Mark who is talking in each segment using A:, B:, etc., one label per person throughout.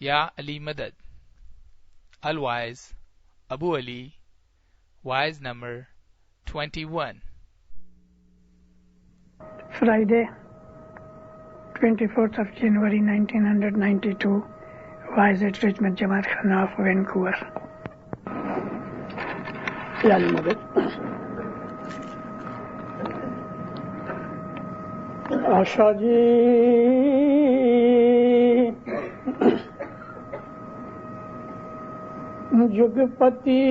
A: Ya Ali Madad. Al-Wise, Abu Ali, wise number 21.
B: Friday, 24th of January 1992, wise at Richmond Jamaat Khana of Vancouver. Ya Ali Madad. Asha ji जुगपति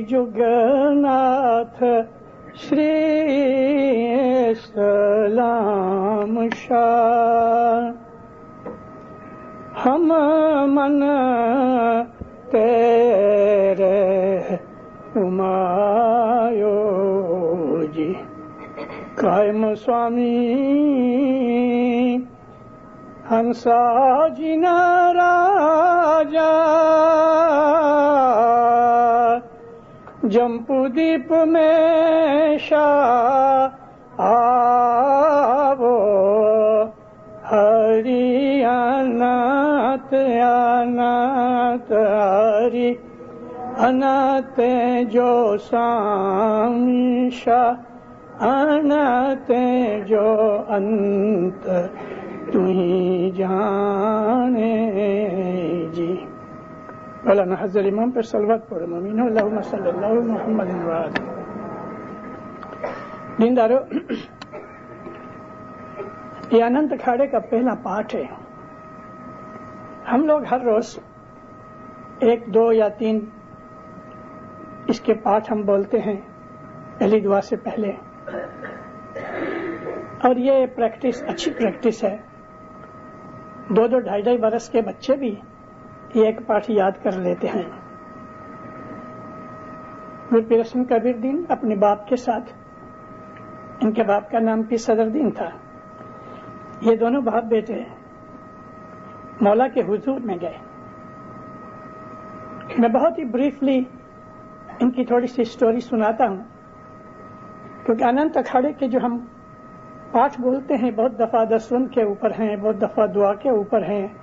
B: Jugnauth Shri सलाम शाह हम मन तेरे उमायो जी कायम स्वामी हंसा जी न राजा जम्बूद्वीप में शाह आवो हरि अनाथ अनाथ हरि अनाथ जो स्वामी शाह अनाथ जो अंत तू ही जाने जी। मौलाना हज़रत इमाम पर सलवत पढ़ो ममीन अल्लाहुम्मा सल्लल्लाहु मुहम्मदिन व आलिहि। दीनदारो, ये अनंत अखाड़े का पहला पाठ है। हम लोग हर रोज 1, 2 या 3 इसके पाठ हम बोलते हैं पहली दुआ से पहले, और ये प्रैक्टिस अच्छी प्रैक्टिस है। 2, 2.5 बरस के बच्चे भी ये एक पाठ याद कर लेते हैं। गुरपीर हसन कबीरुद्दीन अपने बाप के साथ, इनके बाप का नाम पीर सदरुद्दीन था, ये दोनों बाप बेटे मौला के हुजूर में गए। मैं बहुत ही ब्रीफली इनकी थोड़ी सी स्टोरी सुनाता हूं, क्योंकि अनंत अखाड़े के जो हम पाठ बोलते हैं बहुत दफा दसवन के ऊपर हैं, बहुत दफा दुआ के ऊपर हैं,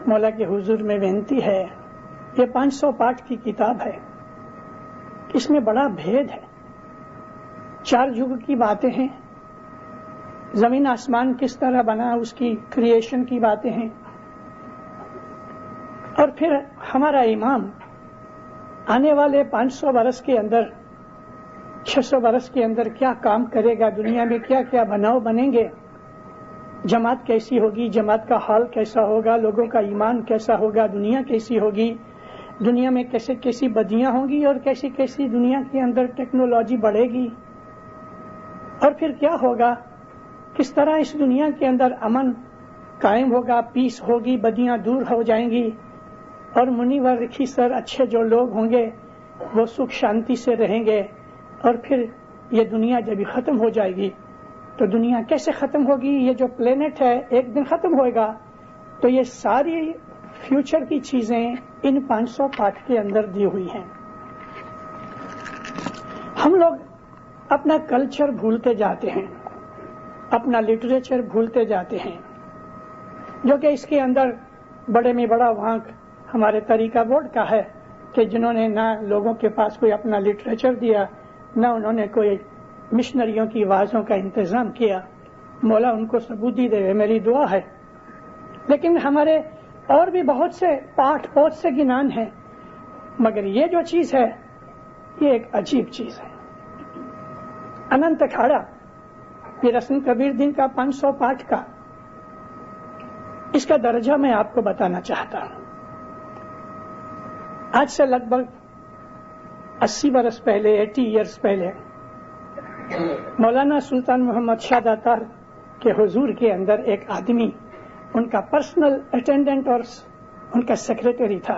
B: मौला के हुजूर में विनती है। ये 500 पाठ की किताब है। इसमें बड़ा भेद है। 4 युग की बातें हैं, जमीन आसमान किस तरह बना उसकी क्रिएशन की बातें हैं, और फिर हमारा इमाम आने वाले 500 बरस के अंदर, 600 बरस के अंदर क्या काम करेगा, दुनिया में क्या क्या बनाव बनेंगे, जमात कैसी होगी, जमात का हाल कैसा होगा, लोगों का ईमान कैसा होगा, दुनिया कैसी होगी, दुनिया में कैसे कैसी बदियां होंगी, और कैसी कैसी दुनिया के अंदर टेक्नोलॉजी बढ़ेगी, और फिर क्या होगा, किस तरह इस दुनिया के अंदर अमन कायम होगा, पीस होगी, बदियां दूर हो जाएंगी, और मुनि व ऋषि सर अच्छे जो लोग होंगे वो सुख शांति से रहेंगे, और फिर ये दुनिया जब भी खत्म हो जाएगी तो दुनिया कैसे खत्म होगी, ये जो प्लेनेट है एक दिन खत्म होएगा। तो ये सारी फ्यूचर की चीजें इन 500 पाठ के अंदर दी हुई हैं। हम लोग अपना कल्चर भूलते जाते हैं, अपना लिटरेचर भूलते जाते हैं, जो कि इसके अंदर बड़े में बड़ा वांक हमारे तरीका बोर्ड का है कि जिन्होंने ना लोगों के पास कोई अपना लिटरेचर दिया, ना उन्होंने कोई मिशनरियों की आवाजों का इंतजाम किया। मौला उनको सबूती दे, मेरी दुआ है। लेकिन हमारे और भी बहुत से पाठ, बहुत से गिनान हैं, मगर ये जो चीज है ये एक अजीब चीज है। अनंत अखाड़ा पीर हसन कबीरुद्दीन का 500 पाठ का, इसका दर्जा मैं आपको बताना चाहता हूं। आज से लगभग 80 बरस पहले, 80 इयर्स पहले, मौलाना सुल्तान मोहम्मद शाह दातार के हुजूर के अंदर एक आदमी, उनका पर्सनल अटेंडेंट और उनका सेक्रेटरी था।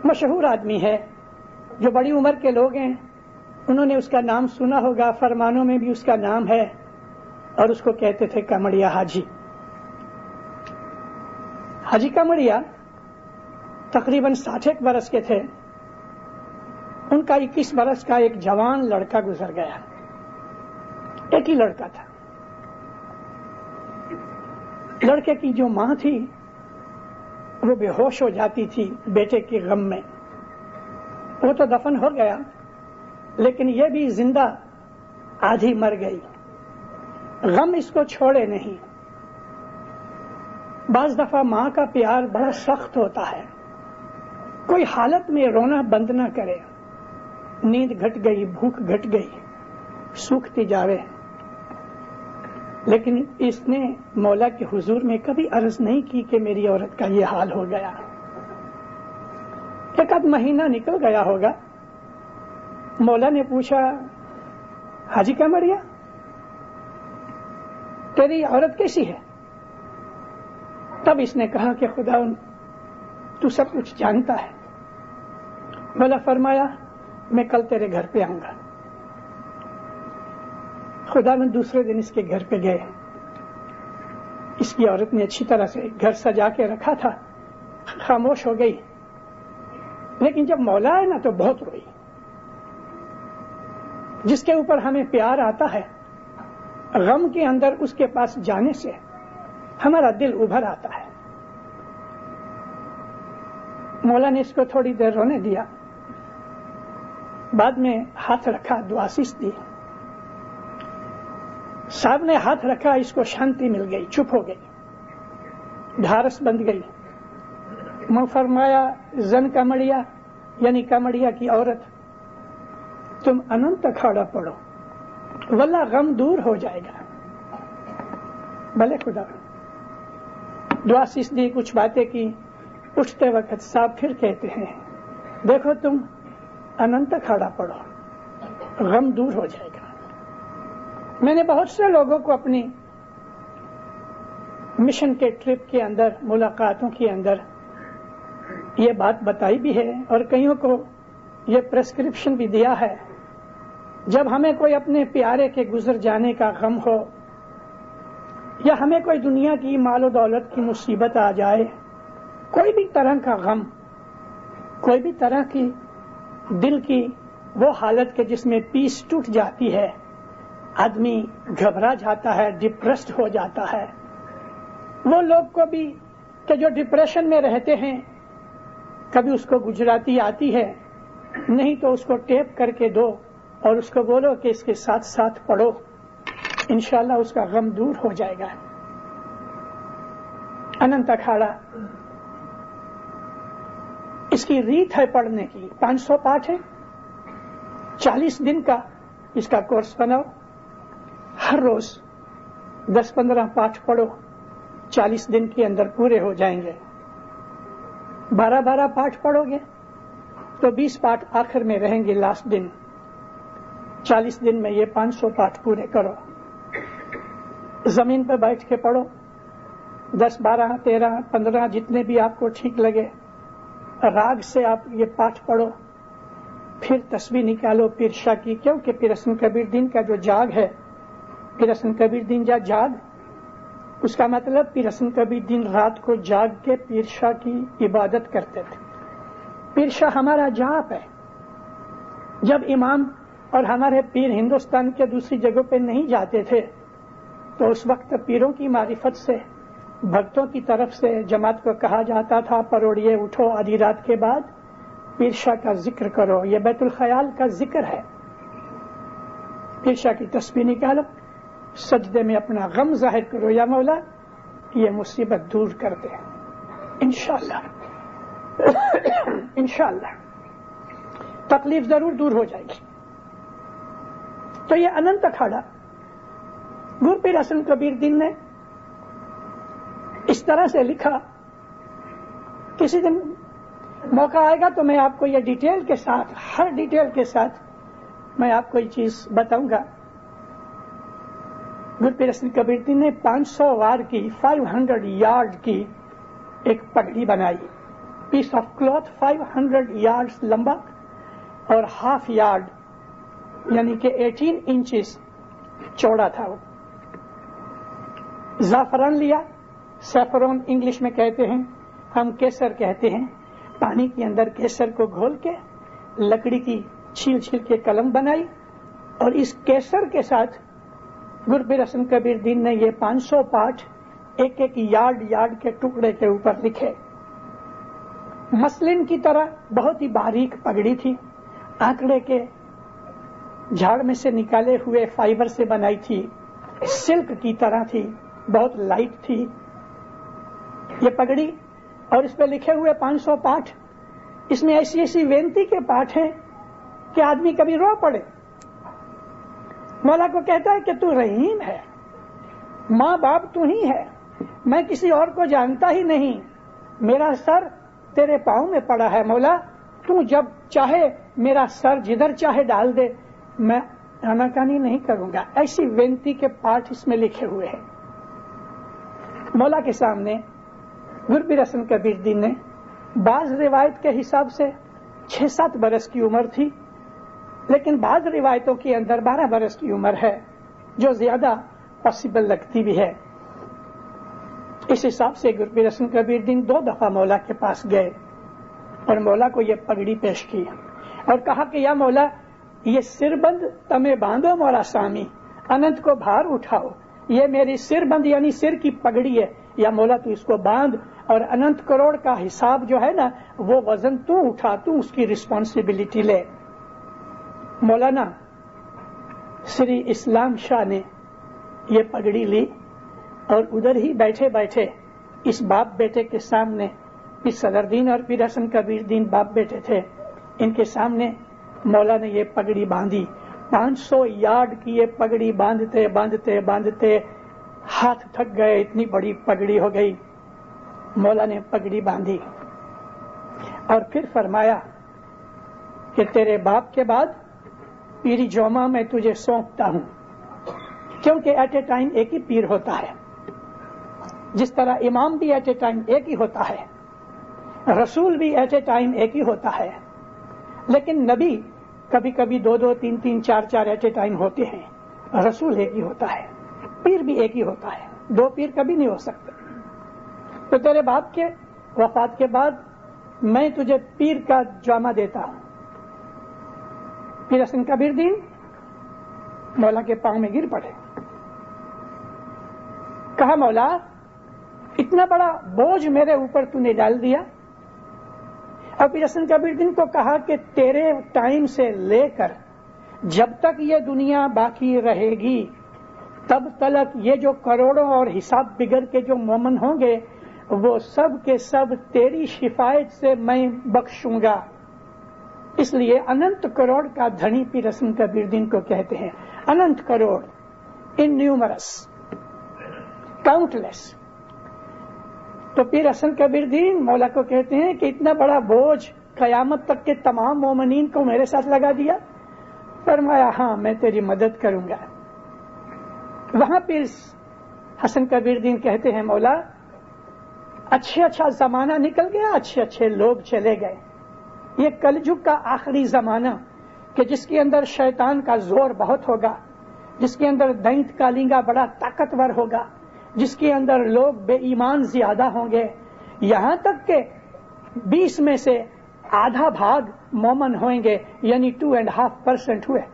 B: मशहूर आदमी है, जो बड़ी उम्र के लोग हैं उन्होंने उसका नाम सुना होगा, फरमानों में भी उसका नाम है, और उसको कहते थे कामड़िया हाजी। हाजी कामड़िया तकरीबन 60 बरस के थे। उनका 21 बरस का एक जवान लड़का गुजर गया। एक ही लड़का था। लड़के की जो मां थी وہ بے ہوش ہو جاتی تھی بیٹے کے غم میں. وہ تو دفن ہو گیا لیکن یہ بھی زندہ آدھی مر گئی. غم اس کو چھوڑے نہیں. بعض دفعہ ماں کا پیار بڑا سخت ہوتا ہے. کوئی حالت میں رونا بند نہ کرے. نیند گھٹ گئی، بھوک گھٹ گئی، سوکھتی جاوے، لیکن اس نے مولا کے حضور میں کبھی عرض نہیں کی کہ میری عورت کا یہ حال ہو گیا. ایک آدھ مہینہ نکل گیا ہوگا. مولا نے پوچھا، حاجی کمڑیا تیری عورت کیسی ہے؟ تب اس نے کہا کہ خدا تو سب کچھ جانتا ہے. مولا فرمایا میں کل تیرے گھر پہ آؤں گا. خدا نے دوسرے دن اس کے گھر پہ گئے. اس کی عورت نے اچھی طرح سے گھر سجا کے رکھا تھا. خاموش ہو گئی، لیکن جب مولا آئے نا تو بہت روئی. جس کے اوپر ہمیں پیار آتا ہے، غم کے اندر اس کے پاس جانے سے ہمارا دل ابھر آتا ہے. مولا نے اس کو تھوڑی دیر رونے دیا، بعد میں ہاتھ رکھا، دعاسیس دی. صاحب نے ہاتھ رکھا، اس کو شانتی مل گئی، چپ ہو گئی، ڈھارس بند گئی. میں فرمایا زن کمڑیا یعنی کمڑیا کی عورت، تم اننت کھاڑا پڑھو واللہ غم دور ہو جائے گا. بھلے خدا. دعا سیس دی، کچھ باتیں کی. اٹھتے وقت صاحب پھر کہتے ہیں دیکھو تم اننت کھاڑا پڑھو، غم دور ہو جائے گا. میں نے بہت سے لوگوں کو اپنی مشن کے ٹرپ کے اندر، ملاقاتوں کے اندر یہ بات بتائی بھی ہے اور کئیوں کو یہ پرسکرپشن بھی دیا ہے. جب ہمیں کوئی اپنے پیارے کے گزر جانے کا غم ہو یا ہمیں کوئی دنیا کی مال و دولت کی مصیبت آ جائے، کوئی بھی طرح کا غم، کوئی بھی طرح کی دل کی وہ حالت کے جس میں پیس ٹوٹ جاتی ہے، آدمی گھبرا جاتا ہے، ڈپریسڈ ہو جاتا ہے. وہ لوگ کو بھی کہ جو ڈپریشن میں رہتے ہیں، کبھی اس کو گجراتی آتی ہے، نہیں تو اس کو ٹیپ کر کے دو اور اس کو بولو کہ اس کے ساتھ ساتھ پڑھو، انشاءاللہ اس کا غم دور ہو جائے گا. اننت اکھاڑا اس کی ریت ہے پڑھنے کی. 500 پاٹھ ہے، 40 دن کا اس کا کورس بناؤ. ہر روز 10-15 پاٹھ پڑھو، 40 دن کے اندر پورے ہو جائیں گے. 12 پاٹھ پڑھو گے تو 20 پاٹھ آخر میں رہیں گے لاسٹ دن. 40 دن میں یہ 500 پاٹھ پورے کرو. زمین پہ بیٹھ کے پڑھو، 10, 12, 13, 15 جتنے بھی آپ کو ٹھیک لگے. راگ سے آپ یہ پاٹھ پڑھو. پھر تسبیح نکالو پیر شاہ کی، کیونکہ پیر حسن کبیر دین کا جو جاگ ہے، پیر حسن کبیر دین جاگ، اس کا مطلب پیر حسن کبیر دین رات کو جاگ کے پیر شاہ کی عبادت کرتے تھے. پیر شاہ ہمارا جاپ ہے. جب امام اور ہمارے پیر ہندوستان کے دوسری جگہوں پہ نہیں جاتے تھے تو اس وقت پیروں کی معرفت سے، بھکتوں کی طرف سے جماعت کو کہا جاتا تھا پروڑیے اٹھو، آدھی رات کے بعد پیر شاہ کا ذکر کرو. یہ بیت الخیال کا ذکر ہے. پیر شاہ کی تسبیح نکالو، سجدے میں اپنا غم ظاہر کرو، یا مولا یہ مصیبت دور کر دے. انشاءاللہ انشاءاللہ تکلیف ضرور دور ہو جائے گی. تو یہ اننت اکھاڑا گر پیر حسن کبیر دین نے اس طرح سے لکھا. کسی دن موقع آئے گا تو میں آپ کو یہ ڈیٹیل کے ساتھ، ہر ڈیٹیل کے ساتھ میں آپ کو یہ چیز بتاؤں گا. گر پیر حسن کبیر دین نے 500 وار کی، 500 یارڈ کی ایک پگڑی بنائی. پیس آف کلوتھ 500 یارڈ لمبا اور ہاف یارڈ یعنی کہ 18 انچز چوڑا تھا. وہ زعفران لیا، سیفرون انگلش میں کہتے ہیں، ہم کیسر کہتے ہیں. پانی کے اندر کیسر کو گھول کے لکڑی کی چھیل چھیل کے قلم بنائی اور اس کیسر کے ساتھ گر پیر حسن کبیر دین نے یہ 500 پاٹھ ایک ایک یارڈ کے ٹکڑے کے اوپر لکھے. मसलिन की तरह बहुत ही बारीक पगड़ी थी, आंकड़े के झाड़ में से निकाले हुए फाइबर से बनाई थी, सिल्क की तरह थी, बहुत लाइट थी ये पगड़ी। और इस पे लिखे हुए 500 पाठ, इसमें ऐसी ऐसी बेनती के पाठ हैं कि आदमी कभी रो पड़े। मौला को कहता है कि तू रहीम है, माँ बाप तू ही है, मैं किसी और को जानता ही नहीं, मेरा सर तेरे पांव में पड़ा है मौला, तू जब चाहे मेरा सर जिधर चाहे डाल दे, मैं आनाकानी नहीं करूंगा। ऐसी बेनती के पाठ इसमें लिखे हुए हैं। मौला के सामने गुरु पीर हसन कबीर दीन ने बाज रिवायत के हिसाब से 6-7 बरस की उम्र थी, लेकिन बाज रिवायतों के अंदर 12 बरस की उम्र है, जो ज्यादा पॉसिबल लगती भी है। इस हिसाब से गुरु पीर हसन कबीर दीन 2 दफा मौला के पास गए और मौला को यह पगड़ी पेश की और कहा कि या मौला, ये सिरबंद तमे बांधो मौला स्वामी, अनंत को भार उठाओ, ये मेरी सिरबंद यानी सिर की पगड़ी है, या मौला तू इसको बांध और अनंत करोड़ का हिसाब जो है ना, वो वजन तू उठा, तू उसकी रिस्पॉन्सिबिलिटी ले। मौलाना श्री इस्लाम शाह ने ये पगड़ी ली और उधर ही बैठे बैठे इस बाप बेटे के सामने, इस सदरुद्दीन और पीर हसन कबीर दीन बाप बेटे थे, इनके सामने मौला ने ये पगड़ी बांधी। 500 यार्ड की ये पगड़ी बांधते बांधते बांधते हाथ थक गए, इतनी बड़ी पगड़ी हो गई। मौला ने पगड़ी बांधी और फिर फरमाया कि तेरे बाप के बाद पीरी जोमा मैं तुझे सौंपता हूं, क्योंकि एट ए टाइम एक ही पीर होता है, जिस तरह इमाम भी एट ए टाइम एक ही होता है, रसूल भी एट ए टाइम एक ही होता है, लेकिन नबी कभी कभी 2-2, 3-3, 4-4 एट ए टाइम होते हैं, रसूल एक ही होता है, पीर भी एक ही होता है, 2 पीर कभी नहीं हो सकते। तो तेरे बाप के वफात के बाद मैं तुझे पीर का जामा देता हूं। पीर हसन कबीर दीन मौला के पांव में गिर पड़े, कहा मौला, इतना बड़ा बोझ मेरे ऊपर तूने डाल दिया। और पीर हसन कबीर दीन को कहा कि तेरे टाइम से लेकर जब तक ये दुनिया बाकी रहेगी, तब तक ये जो करोड़ों और हिसाब बिगड़ के जो मोमन होंगे, वो सब के सब तेरी शिफायत से मैं बख्शूंगा। इसलिए अनंत करोड़ का धनी पीर हसन कबीर दीन को कहते हैं, अनंत करोड़, इनन्यूमरस, काउंटलेस। तो पीर हसन कबीर दीन मौला को कहते हैं कि इतना बड़ा बोझ कयामत तक के तमाम मोमिनीन को मेरे साथ लगा दिया। फरमाया हाँ, मैं तेरी मदद करूंगा। वहां पीर हसन कबीर दीन कहते हैं, मौला अच्छा जमाना निकल गया, अच्छे लोग चले गए, ये कलयुग का आखिरी जमाना कि जिसके अंदर शैतान का जोर बहुत होगा, जिसके अंदर दैंत कालिंगा बड़ा ताकतवर होगा, जिसके अंदर लोग बेईमान ज्यादा होंगे, यहां तक के 20 में से आधा भाग मोमन होंगे, यानी 2.5% हुए,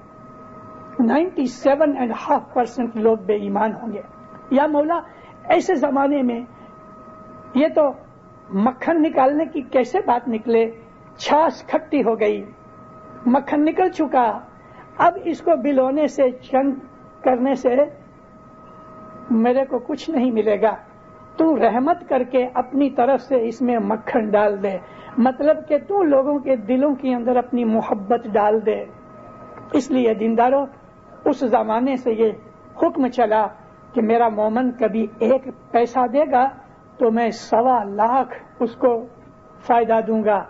B: 97.5% लोग बेईमान होंगे। या मौला, ऐसे जमाने में ये तो मक्खन निकालने की कैसे बात निकले, छाछ खट्टी हो गई, मक्खन निकल चुका, अब इसको बिलोने से चंद करने से मेरे को कुछ नहीं मिलेगा, तू रहमत करके अपनी तरफ से इसमें मक्खन डाल दे, मतलब कि तू लोगों के दिलों के अंदर अपनी मोहब्बत डाल दे। इसलिए दीनदारों, उस जमाने से ये हुक्म चला कि मेरा मोमन कभी 1 पैसा देगा तो मैं 1.25 लाख उसको फायदा दूंगा।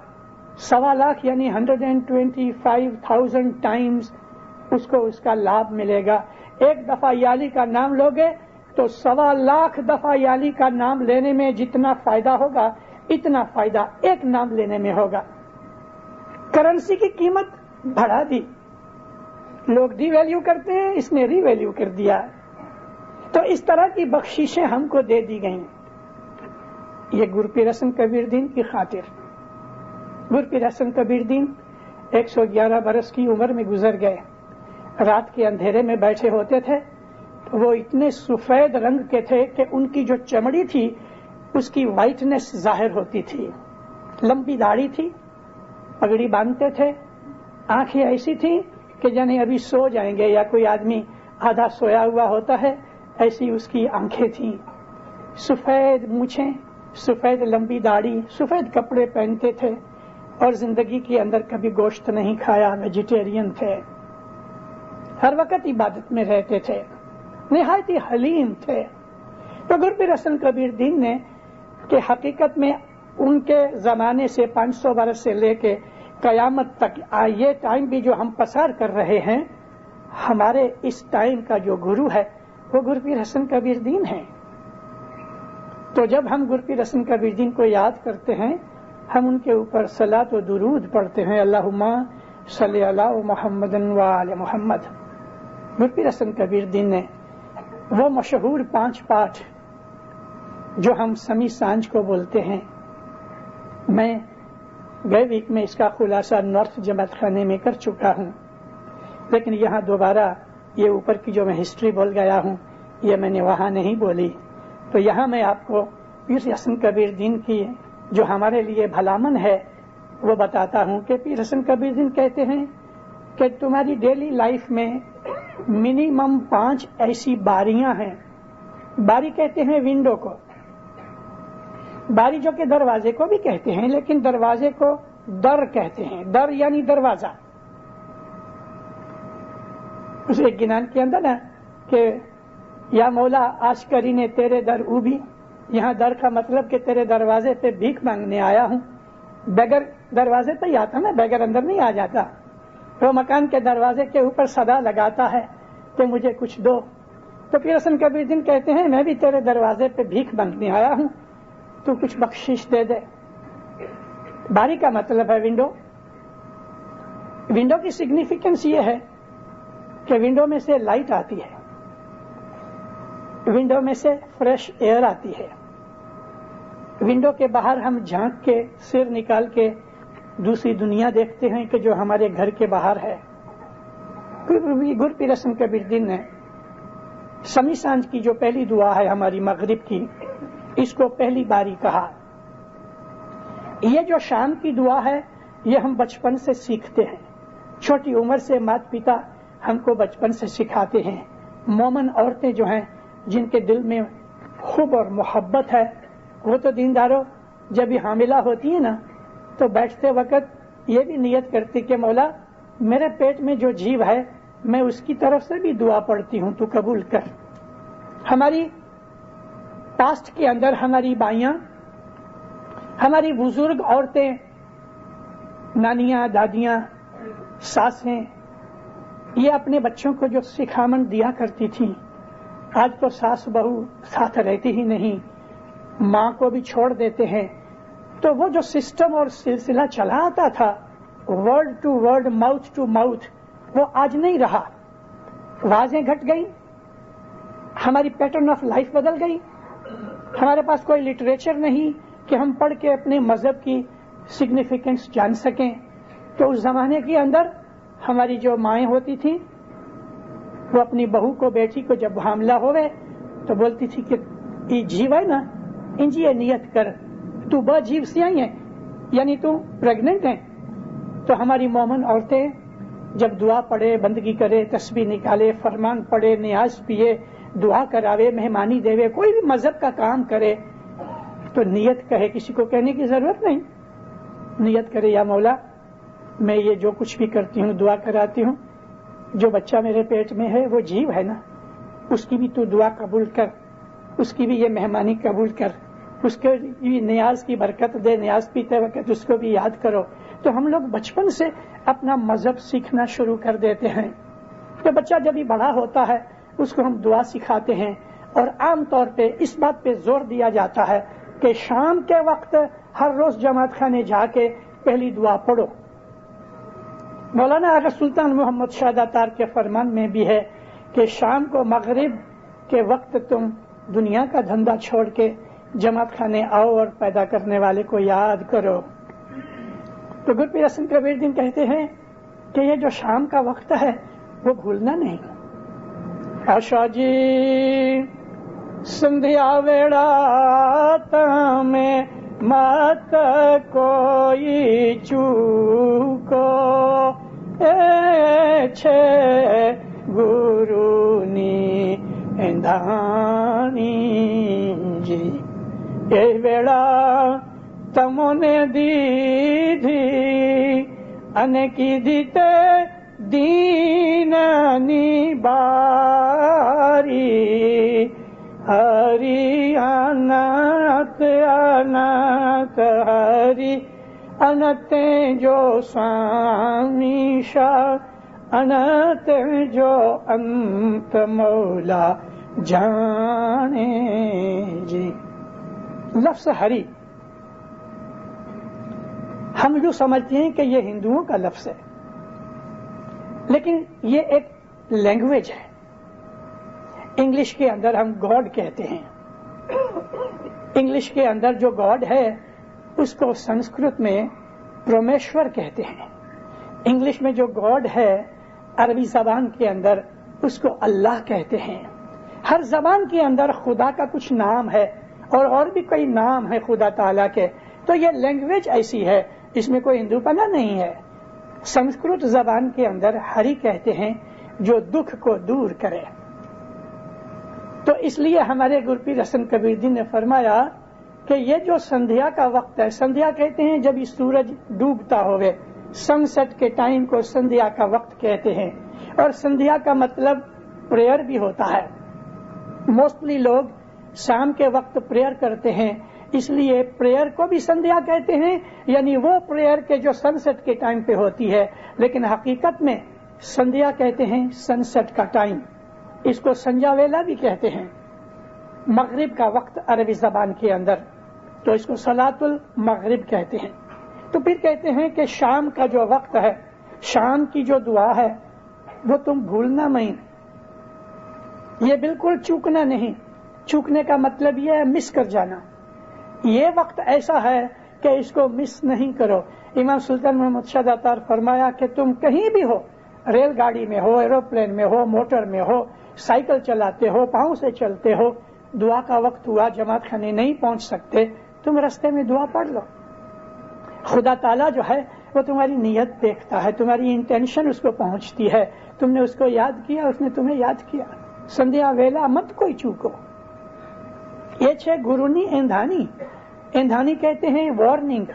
B: 1.25 लाख यानी 125,000 टाइम्स उसको उसका लाभ मिलेगा। 1 दफा याली का नाम लोगे तो 1.25 लाख दफा याली का नाम लेने में जितना फायदा होगा, इतना फायदा 1 नाम लेने में होगा। करेंसी की कीमत बढ़ा दी, लोग डिवैल्यू करते हैं, इसने रीवैल्यू कर दिया। तो इस तरह की बख्शिशें हमको दे दी गई। ये गुरु पीर हसन कबीर दीन की खातिर। गुरु पीर हसन कबीर दीन 111 बरस की उम्र में गुजर गए। रात के अंधेरे में बैठे होते थे, वो इतने सफेद रंग के थे कि उनकी जो चमड़ी थी उसकी वाइटनेस जाहिर होती थी, लंबी दाढ़ी थी, पगड़ी बांधते थे, आंखें ऐसी थी कि जाने अभी सो जाएंगे या कोई आदमी आधा सोया हुआ होता है, ऐसी उसकी आंखें थी। सफेद मूछें, सफेद लंबी दाढ़ी, सफेद कपड़े पहनते थे और जिंदगी के अंदर कभी गोश्त नहीं खाया, वेजिटेरियन थे, हर वक्त इबादत में रहते थे, निहायत ही हलीम थे। तो गुरु पीर हसन कबीर दीन ने कि हकीकत में उनके जमाने से 500 बरस से लेके कयामत तक ये टाइम भी जो हम पसार कर रहे हैं, हमारे इस टाइम का जो गुरु है वो गुरु पीर हसन कबीर दीन है। तो जब हम गुरु पीर हसन कबीर दीन को याद करते हैं, हम उनके ऊपर सलात व दुरूद पढ़ते हैं, अल्लाहुम्मा सल्ली अला मुहम्मदन व आले मुहम्मद। गुरु पीर हसन कबीर दीन ने वो मशहूर 5 पाठ जो हम समी सांझ को बोलते हैं, मैं गए वीक में इसका खुलासा नॉर्थ जमात खाने में कर चुका हूं, लेकिन यहाँ दोबारा ये ऊपर की जो मैं हिस्ट्री बोल गया हूं, ये मैंने वहां नहीं बोली। तो यहाँ मैं आपको पीर हसन कबीर दीन की जो हमारे लिए भलामन है वो बताता हूं कि पीर हसन कबीर दीन कहते हैं कि तुम्हारी डेली लाइफ में मिनिमम 5 ऐसी बारियां हैं। बारी कहते हैं विंडो को, बारी जो कि दरवाजे को भी कहते हैं, लेकिन दरवाजे को दर कहते हैं, दर यानी दरवाजा। उस एक गिनान के अंदर ना कि या मौला आशकरी ने तेरे दर उभी, यहाँ दर का मतलब कि तेरे दरवाजे पे भीख मांगने आया हूँ। बगैर दरवाजे पे ही आता ना, बगैर अंदर नहीं आ जाता। वो मकान के दरवाजे के ऊपर सदा लगाता है कि मुझे कुछ दो। तो पीर हसन कबीर दीन कहते हैं मैं भी तेरे दरवाजे पे भीख मांगने आया हूँ, तू कुछ बख्शिश दे दे। बारी का मतलब है विंडो। विंडो की सिग्निफिकेंस ये है कि विंडो में से लाइट आती है, विंडो में से फ्रेश एयर आती है, विंडो के बाहर हम झांक के सिर निकाल के दूसरी दुनिया देखते हैं कि जो हमारे घर के बाहर है। गुरु पीर हसन कबीर दीन ने समी सांझ की जो पहली दुआ है हमारी मगरिब की, इसको पहली बारी कहा। ये जो शाम की दुआ है ये हम बचपन से सीखते हैं, छोटी उम्र से माता पिता हमको बचपन से सिखाते हैं। मोमन औरतें जो हैं जिनके दिल में खूब और मोहब्बत है, वो तो दीनदारों जब भी हामिला होती है ना, तो बैठते वक्त ये भी नियत करती कि मौला मेरे पेट में जो जीव है मैं उसकी तरफ से भी दुआ पढ़ती हूं, तू कबूल कर। हमारी पास्ट के अंदर हमारी बाइयां, हमारी बुजुर्ग औरतें, नानियां, दादियां, सासें, ये अपने बच्चों को जो सिखामन दिया करती थी, आज तो सास बहू साथ रहती ही नहीं, माँ को भी छोड़ देते हैं। तो वो जो सिस्टम और सिलसिला चला आता था, word to word, mouth to mouth, वो आज नहीं रहा। आवाजें घट गई, हमारी पैटर्न ऑफ लाइफ बदल गई, हमारे पास कोई लिटरेचर नहीं कि हम पढ़ के अपने मजहब की सिग्निफिकेंस जान सकें। तो उस जमाने के अंदर हमारी जो माएं होती थी वो अपनी बहू को, बेटी को जब हामला होवे तो बोलती थी कि ये जीव है ना, इंजी ये नियत कर, तू ब जीव से आई है, यानी तू प्रेग्नेंट है। तो हमारी मोमन औरतें जब दुआ पढ़े, बंदगी करे, तस्बीह निकाले, फरमान पढ़े, नियाज पिए, दुआ करावे, मेहमानी देवे, कोई भी मजहब का काम करे तो नियत कहे, किसी को कहने की जरूरत नहीं, नियत करे या मौला मैं ये जो कुछ भी करती हूँ दुआ कराती हूँ, जो बच्चा मेरे पेट में है वो जीव है ना, उसकी भी तू दुआ कबूल कर, उसकी भी ये मेहमानी कबूल कर, उसके भी नियाज की बरकत दे, नियाज पीते वक्त उसको भी याद करो। तो हम लोग बचपन से अपना मजहब सीखना शुरू कर देते हैं। तो बच्चा जब भी बड़ा होता है उसको हम दुआ सिखाते हैं, और आम तौर पे इस बात पे जोर दिया जाता है कि शाम के वक्त हर रोज जमात खाने जाके पहली दुआ पढ़ो। मौलाना आगा सुल्तान मोहम्मद शाह दातार के फरमान में भी है कि शाम को मगरिब के वक्त तुम दुनिया का धंधा छोड़ के जमात खाने आओ और पैदा करने वाले को याद करो। तो गुरु पीर हसन कबीर दीन कहते हैं कि ये जो शाम का वक्त है वो भूलना नहीं। आशा जी संध्या वेड़ा में मत कोई चूको छे गुरुनी एंधानी जी ए वेळा तमोने दीधी अने कीधी ते दीननी बारी हरि अनंत अनंत हरि अनंत जो स्वामी शाह अनंत जो अंत मौला जाने जी। लफ्ज हरि हम यूं समझते हैं कि ये हिंदुओं का लफ्ज है, लेकिन ये एक लैंग्वेज है। इंग्लिश के अंदर हम गॉड कहते हैं। इंग्लिश के अंदर जो गॉड है उसको संस्कृत में परमेश्वर कहते हैं। इंग्लिश में जो गॉड है अरबी जबान के अंदर उसको अल्लाह कहते हैं। हर जबान के अंदर खुदा का कुछ नाम है और भी कई नाम है खुदा ताला के। तो ये लैंग्वेज ऐसी है, इसमें कोई हिंदूपना नहीं है। संस्कृत जबान के अंदर हरि कहते हैं जो दुख को दूर करे। तो इसलिए हमारे गुरपीर हसन कबीर ने फरमाया कि ये जो संध्या का वक्त है, संध्या कहते हैं जब ये सूरज डूबता होवे, सनसेट के टाइम को संध्या का वक्त कहते हैं। और संध्या का मतलब प्रेयर भी होता है। मोस्टली लोग शाम के वक्त प्रेयर करते हैं, इसलिए प्रेयर को भी संध्या कहते हैं, यानी वो प्रेयर के जो सनसेट के टाइम पे होती है। लेकिन हकीकत में संध्या कहते हैं सनसेट का टाइम, इसको संजा वेला भी कहते हैं। मगरिब का वक्त अरबी जबान के अंदर, तो इसको सलातुल मगरिब कहते हैं। तो फिर कहते हैं कि शाम का जो वक्त है, शाम की जो दुआ है वो तुम भूलना नहीं, ये बिल्कुल चूकना नहीं। चूकने का मतलब ये है मिस कर जाना। ये वक्त ऐसा है कि इसको मिस नहीं करो। इमाम सुल्तान मोहम्मद शाह दातार फरमाया कि तुम कहीं भी हो, रेलगाड़ी में हो, एरोप्लेन में हो, मोटर में हो, साइकिल चलाते हो, पांव से चलते हो, दुआ का वक्त हुआ, जमात खाने नहीं पहुंच सकते, तुम रास्ते में दुआ पढ़ लो। खुदा ताला जो है वो तुम्हारी नीयत देखता है, तुम्हारी इंटेंशन उसको पहुंचती है। तुमने उसको याद किया, उसने तुम्हें याद किया। संध्या वेला मत कोई चूको। ये छे गुरुनी एंधानी। एंधानी कहते हैं वार्निंग।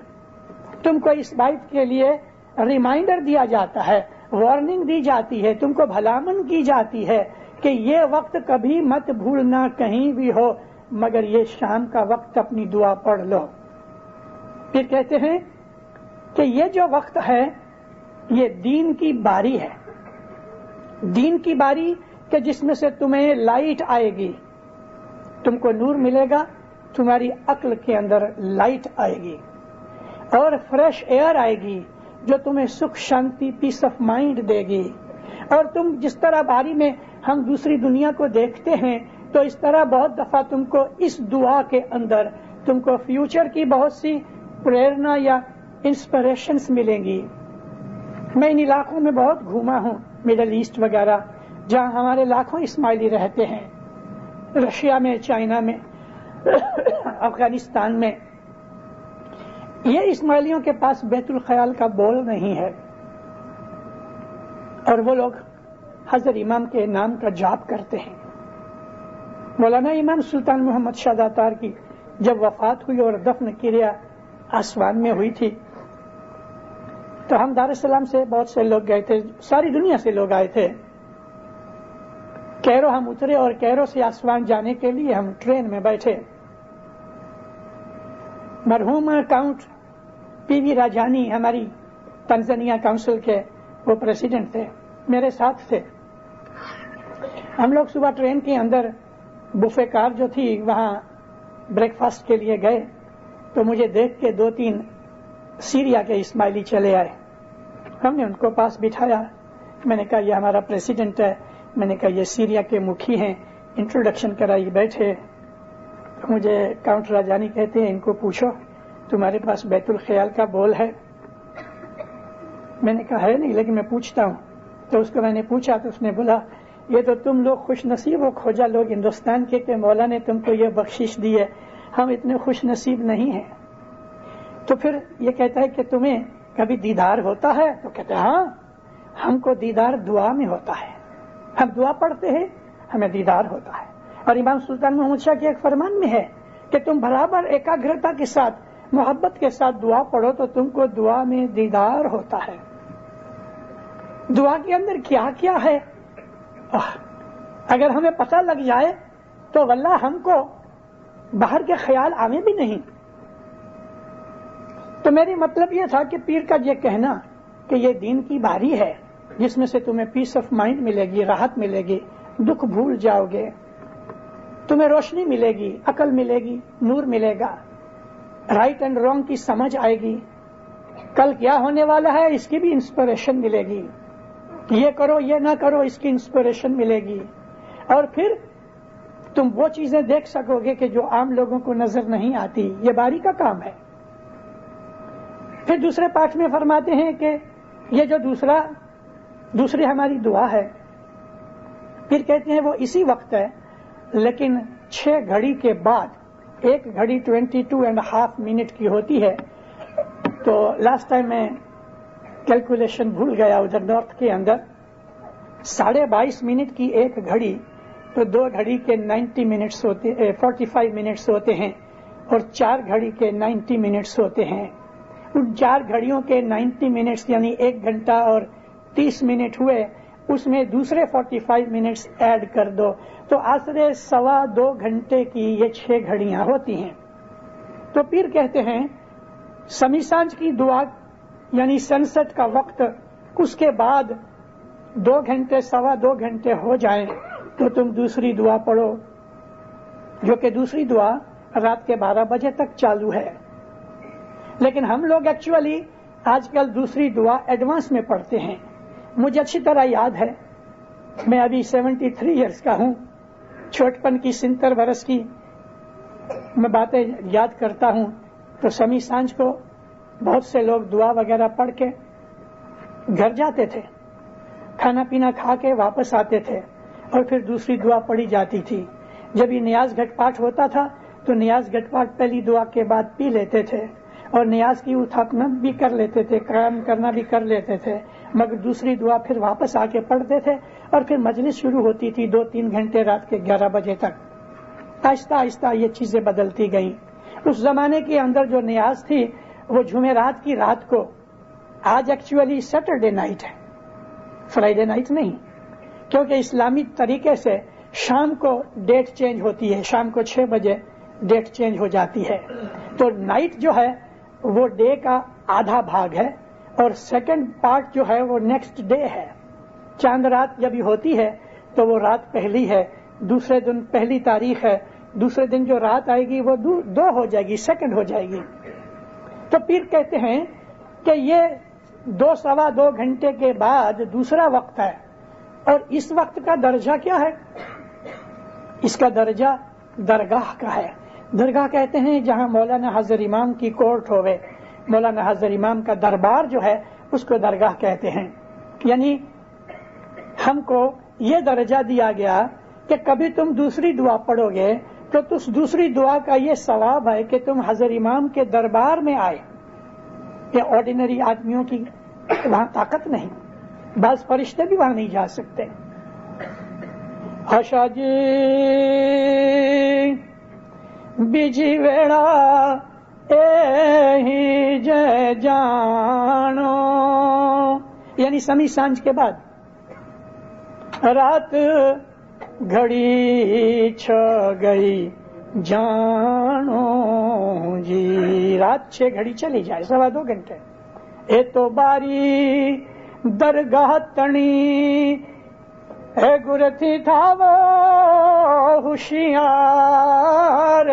B: तुमको इस बात के लिए रिमाइंडर दिया जाता है, वार्निंग दी जाती है, तुमको भलामन की जाती है कि ये वक्त कभी मत भूलना कहीं भी हो, मगर ये शाम का वक्त अपनी दुआ पढ़ लो। फिर कहते हैं कि ये जो वक्त है ये दीन की बारी है। दीन की बारी कि जिसमें से तुम्हें लाइट आएगी, तुमको नूर मिलेगा, तुम्हारी अक्ल के अंदर लाइट आएगी और फ्रेश एयर आएगी जो तुम्हें सुख शांति पीस ऑफ माइंड देगी। और तुम जिस तरह बारी में हम दूसरी दुनिया को देखते हैं, तो इस तरह बहुत दफा तुमको इस दुआ के अंदर तुमको फ्यूचर की बहुत सी प्रेरणा या इंस्पिरेशंस मिलेंगी। मैं इन इलाकों में बहुत घूमा हूं, मिडल ईस्ट वगैरह, जहां हमारे लाखों इस्माइली रहते हैं, रशिया में, चाइना में, अफगानिस्तान में। ये इस्माइलियों के पास बैतुल ख्याल का बोल नहीं है और वो लोग हजरत इमाम के नाम का जाप करते हैं। मौलाना इमाम सुल्तान मोहम्मद शाह दातार की जब वफात हुई और दफन क्रिया आसमान में हुई थी, तो हम दार एस सलाम से बहुत से लोग गए थे, सारी दुनिया से लोग आए थे। कैरो हम उतरे और कैरो से आसमान जाने के लिए हम ट्रेन में बैठे। मरहूम काउंट पीवी राजानी हमारी तंजानिया काउंसिल के वो प्रेसिडेंट थे, मेरे साथ थे। हम लोग सुबह ट्रेन के अंदर बुफे कार जो थी वहां ब्रेकफास्ट के लिए गए, तो मुझे देख के 2-3 सीरिया के इस्माइली चले आए। हमने उनको पास बिठाया। मैंने कहा ये हमारा प्रेसिडेंट है, मैंने कहा ये सीरिया के मुखी हैं, इंट्रोडक्शन कराई, बैठे। तो मुझे काउंटर राजानी कहते हैं इनको पूछो तुम्हारे पास बैतुल ख्याल का बोल है? मैंने कहा है नहीं, लेकिन मैं पूछता हूं। तो उसको मैंने पूछा तो उसने बोला ये तो तुम लोग खुश नसीब हो, खोजा लोग हिंदुस्तान के मौला ने तुमको ये बख्शिश दी है, हम इतने खुश नसीब नहीं हैं। تو پھر یہ کہتا ہے کہ تمہیں کبھی دیدار ہوتا ہے؟ تو کہتے ہیں ہاں، ہم کو دیدار دعا میں ہوتا ہے، ہم دعا پڑھتے ہیں ہمیں دیدار ہوتا ہے. اور امام سلطان محمود شاہ کے ایک فرمان میں ہے کہ تم برابر ایکاگرتا کے ساتھ، محبت کے ساتھ دعا پڑھو تو تم کو دعا میں دیدار ہوتا ہے. دعا کے اندر کیا کیا ہے اگر ہمیں پتہ لگ جائے تو واللہ ہم کو باہر کے خیال آنے بھی نہیں. تو میری مطلب یہ تھا کہ پیر کا یہ کہنا کہ یہ دین کی باری ہے جس میں سے تمہیں پیس آف مائنڈ ملے گی، راحت ملے گی، دکھ بھول جاؤ گے، تمہیں روشنی ملے گی، عقل ملے گی، نور ملے گا، رائٹ اینڈ رانگ کی سمجھ آئے گی، کل کیا ہونے والا ہے اس کی بھی انسپریشن ملے گی، یہ کرو یہ نہ کرو اس کی انسپریشن ملے گی، اور پھر تم وہ چیزیں دیکھ سکو گے کہ جو عام لوگوں کو نظر نہیں آتی. یہ باری کا کام ہے. پھر دوسرے پارٹ میں فرماتے ہیں کہ یہ جو دوسری ہماری دعا ہے، پھر کہتے ہیں وہ اسی وقت ہے لیکن 6 گھڑی کے بعد 1 گھڑی 22.5 منٹ کی ہوتی ہے. تو لاسٹ ٹائم میں کیلکولیشن بھول گیا ادھر نارتھ کے اندر 22.5 منٹ کی 1 گھڑی، تو 2 گھڑی کے 90 منٹس ہوتے 45 منٹس ہوتے ہیں اور 4 گھڑی کے 90 منٹس ہوتے ہیں. ان 4 گھڑیوں کے 90 منٹس یعنی 1 گھنٹہ اور 30 منٹ ہوئے، اس میں دوسرے 45 منٹس ایڈ کر دو تو آسرے 2.25 گھنٹے کی یہ 6 گھڑیاں ہوتی ہیں. تو پیر کہتے ہیں سمی سانج کی دعا یعنی سنسٹ کا وقت، اس کے بعد 2 گھنٹے 2.25 گھنٹے ہو جائیں تو تم دوسری دعا پڑھو، جو کہ دوسری دعا رات کے 12 بجے تک چالو ہے. لیکن ہم لوگ ایکچولی آج کل دوسری دعا ایڈوانس میں پڑھتے ہیں. مجھے اچھی طرح یاد ہے، میں ابھی 73 ایئرس کا ہوں، چھوٹپن کی 70 برس کی میں باتیں یاد کرتا ہوں تو سمی سانج کو بہت سے لوگ دعا وغیرہ پڑھ کے گھر جاتے تھے، کھانا پینا کھا کے واپس آتے تھے اور پھر دوسری دعا پڑھی جاتی تھی. جب یہ نیاز گھٹ پاٹ ہوتا تھا تو نیاز گھٹ پاٹ پہلی دعا کے بعد پی لیتے تھے اور نیاز کی اٹھاپنا بھی کر لیتے تھے، قیام کرنا بھی کر لیتے تھے، مگر دوسری دعا پھر واپس آ کے پڑھتے تھے اور پھر مجلس شروع ہوتی تھی 2-3 گھنٹے رات کے 11 بجے تک. آہستہ آہستہ یہ چیزیں بدلتی گئیں. اس زمانے کے اندر جو نیاز تھی وہ جمعرات کی رات کو، آج ایکچولی سیٹرڈے نائٹ ہے، فرائیڈے نائٹ نہیں، کیونکہ اسلامی طریقے سے شام کو ڈیٹ چینج ہوتی ہے، شام کو 6 بجے ڈیٹ چینج ہو جاتی ہے. تو نائٹ جو ہے وہ ڈے کا آدھا بھاگ ہے اور سیکنڈ پارٹ جو ہے وہ نیکسٹ ڈے ہے. چاند رات جب ہوتی ہے تو وہ رات پہلی ہے، دوسرے دن پہلی تاریخ ہے، دوسرے دن جو رات آئے گی وہ 2 ہو جائے گی، سیکنڈ ہو جائے گی. تو پیر کہتے ہیں کہ یہ 2-2.25 گھنٹے کے بعد دوسرا وقت ہے اور اس وقت کا درجہ کیا ہے؟ اس کا درجہ درگاہ کا ہے. درگاہ کہتے ہیں جہاں مولانا حضر امام کی کورٹ ہوئے، مولانا حضر امام کا دربار جو ہے اس کو درگاہ کہتے ہیں. یعنی ہم کو یہ درجہ دیا گیا کہ کبھی تم دوسری دعا پڑھو گے تو اس دوسری دعا کا یہ ثواب ہے کہ تم حضر امام کے دربار میں آئے. یہ آرڈینری آدمیوں کی وہاں طاقت نہیں، بعض فرشتے بھی وہاں نہیں جا سکتے. آشا جی بیجی ویڑا اے ہی جے جانو، یعنی سمی سانج کے بعد رات گھڑی چھ گئی جانو جی، رات 6 گھڑی چلی جائے 2.25 گھنٹے. اے تو باری درگاہ تنی اے گرتی تھا وہ ہوشیار.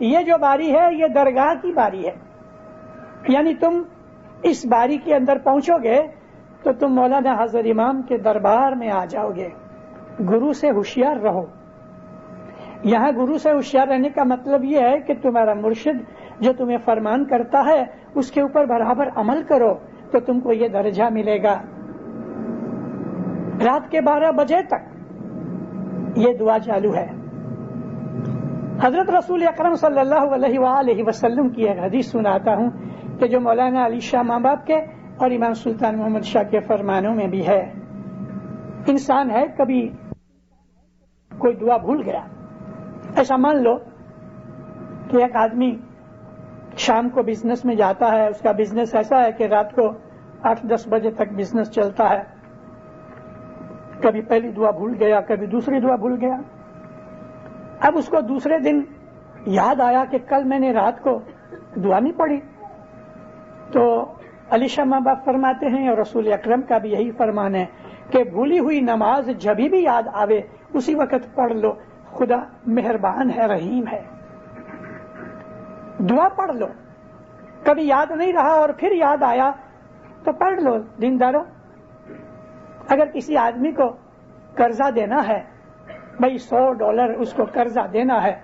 B: یہ جو باری ہے یہ درگاہ کی باری ہے، یعنی تم اس باری کے اندر پہنچو گے تو تم مولانا حضر امام کے دربار میں آ جاؤ گے. گرو سے ہوشیار رہو. یہاں گرو سے ہوشیار رہنے کا مطلب یہ ہے کہ تمہارا مرشد جو تمہیں فرمان کرتا ہے اس کے اوپر برابر عمل کرو تو تم کو یہ درجہ ملے گا. رات کے 12 بجے تک یہ دعا چالو ہے. حضرت رسول اکرم صلی اللہ علیہ وآلہ وسلم کی ایک حدیث سناتا ہوں کہ جو مولانا علی شاہ ماں باپ کے اور امام سلطان محمد شاہ کے فرمانوں میں بھی ہے. انسان ہے کبھی کوئی دعا بھول گیا. ایسا مان لو کہ ایک آدمی شام کو بزنس میں جاتا ہے, اس کا بزنس ایسا ہے کہ رات کو 8-10 بجے تک بزنس چلتا ہے. کبھی پہلی دعا بھول گیا, کبھی دوسری دعا بھول گیا. اب اس کو دوسرے دن یاد آیا کہ کل میں نے رات کو دعا نہیں پڑھی. تو علی شاہ ماں باپ فرماتے ہیں اور رسول اکرم کا بھی یہی فرمان ہے کہ بھولی ہوئی نماز جبھی بھی یاد آوے اسی وقت پڑھ لو, خدا مہربان ہے, رحیم ہے. دعا پڑھ لو. کبھی یاد نہیں رہا اور پھر یاد آیا تو پڑھ لو. دینداروں, اگر کسی آدمی کو قرضہ دینا ہے, بھائی $100 اس کو قرضہ دینا ہے,